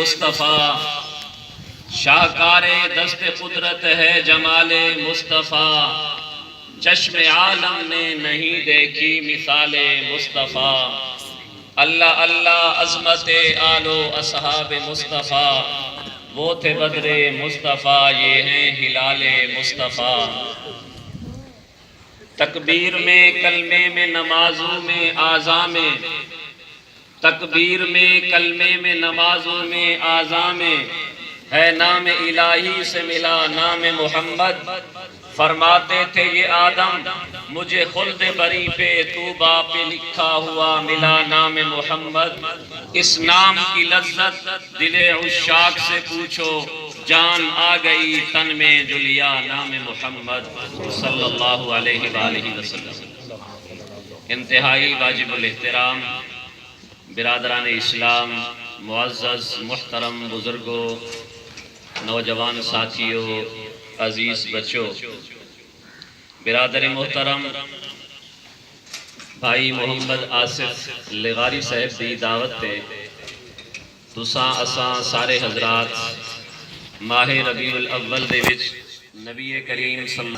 مصطفیٰ، شاہکار دست قدرت ہے جمال مصطفیٰ، چشم عالم نے نہیں دیکھی مثال مصطفیٰ۔ اللہ اللہ عظمت آل و اصحاب مصطفیٰ، وہ تھے بدر مصطفیٰ، یہ ہیں ہلال مصطفیٰ۔ تکبیر میں کلمے میں نمازوں میں اعضاء میں، تکبیر میں کلمے میں نمازوں میں اعضاء میں، ہے نام الہی سے ملا نام محمد۔ فرماتے تھے یہ آدم مجھے خلد بری پہ طوبہ پہ لکھا ہوا ملا نام محمد۔ اس نام کی لذت دل عشاق سے پوچھو، جان آ گئی تن میں جو لیا نام محمد صلی اللہ علیہ وآلہ وسلم۔ انتہائی واجب الاحترام برادران اسلام، معزز محترم بزرگوں، نوجوان ساتھیوں، عزیز بچوں، برادر محترم بھائی محمد آصف لغاری صاحب دی دعوت تے تساں اساں سارے حضرات ماہ ربیع الاول دے وچ نبی کریم صلی